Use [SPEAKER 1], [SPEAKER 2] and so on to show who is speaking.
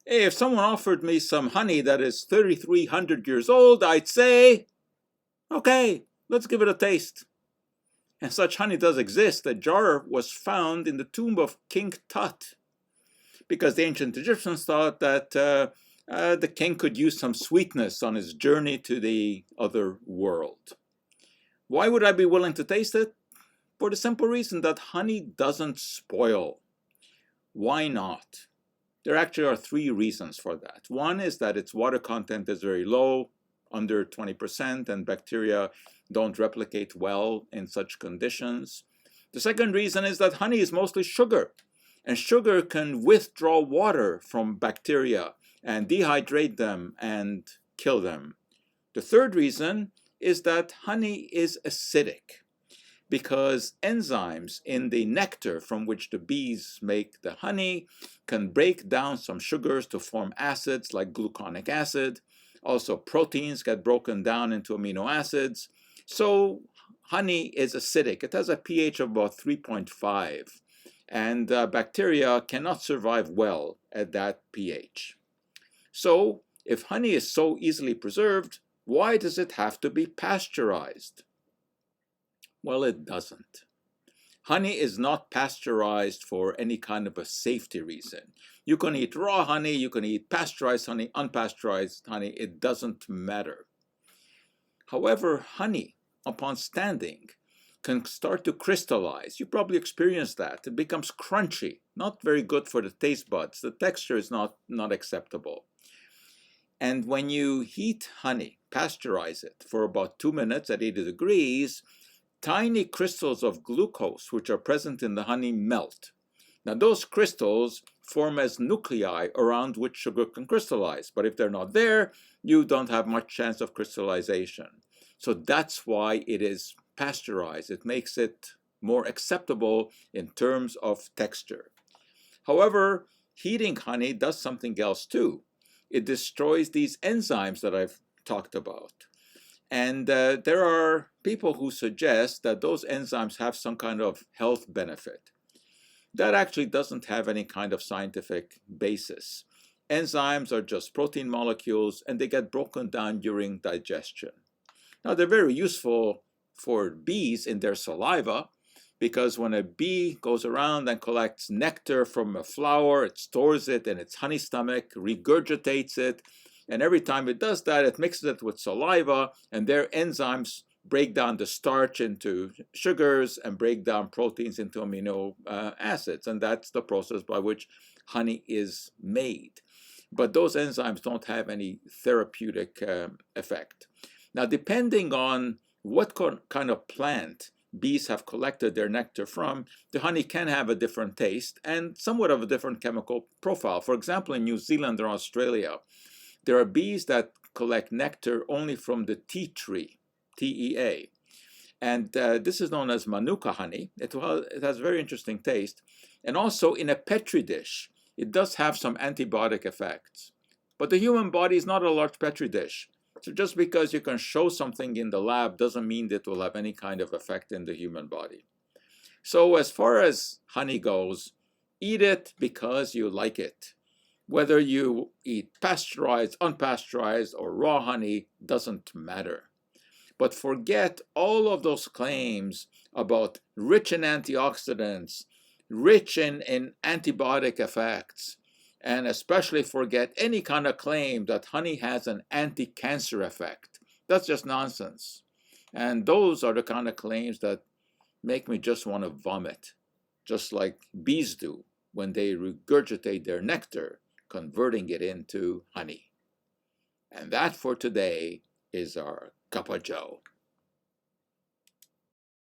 [SPEAKER 1] Hey, if someone offered me some honey that is 3,300 years old, I'd say, okay, let's give it a taste. And such honey does exist. A jar was found in the tomb of King Tut, because the ancient Egyptians thought that the king could use some sweetness on his journey to the other world. Why would I be willing to taste it? For the simple reason that honey doesn't spoil. Why not? There actually are three reasons for that. One is that its water content is very low, under 20%, and bacteria don't replicate well in such conditions. The second reason is that honey is mostly sugar, and sugar can withdraw water from bacteria and dehydrate them and kill them. The third reason is that honey is acidic, because enzymes in the nectar from which the bees make the honey can break down some sugars to form acids like gluconic acid. Also, proteins get broken down into amino acids. So honey is acidic. It has a pH of about 3.5, and bacteria cannot survive well at that pH. So if honey is so easily preserved, why does it have to be pasteurized? Well, it doesn't. Honey is not pasteurized for any kind of a safety reason. You can eat raw honey, you can eat pasteurized honey, unpasteurized honey, it doesn't matter. However, honey, upon standing, can start to crystallize. You probably experienced that. It becomes crunchy, not very good for the taste buds. The texture is not acceptable. And when you heat honey, pasteurize it for about 2 minutes at 80 degrees, tiny crystals of glucose, which are present in the honey, melt. Now, those crystals form as nuclei around which sugar can crystallize. But if they're not there, you don't have much chance of crystallization. So that's why it is pasteurized. It makes it more acceptable in terms of texture. However, heating honey does something else too. It destroys these enzymes that I've talked about. And there are people who suggest that those enzymes have some kind of health benefit. That actually doesn't have any kind of scientific basis. Enzymes are just protein molecules, and they get broken down during digestion. Now, they're very useful for bees in their saliva, because when a bee goes around and collects nectar from a flower, it stores it in its honey stomach, regurgitates it, and every time it does that, it mixes it with saliva, and their enzymes break down the starch into sugars and break down proteins into amino acids. And that's the process by which honey is made. But those enzymes don't have any therapeutic effect. Now, depending on what kind of plant bees have collected their nectar from, the honey can have a different taste and somewhat of a different chemical profile. For example, in New Zealand or Australia, there are bees that collect nectar only from the tea tree, TEA. And this is known as manuka honey. It has a very interesting taste. And also in a petri dish, it does have some antibiotic effects. But the human body is not a large petri dish. So just because you can show something in the lab doesn't mean that it will have any kind of effect in the human body. So as far as honey goes, eat it because you like it. Whether you eat pasteurized, unpasteurized, or raw honey doesn't matter. But forget all of those claims about rich in antioxidants, rich in antibiotic effects, and especially forget any kind of claim that honey has an anti-cancer effect. That's just nonsense. And those are the kind of claims that make me just want to vomit, just like bees do when they regurgitate their nectar, converting it into honey. And that for today is our cup of joe.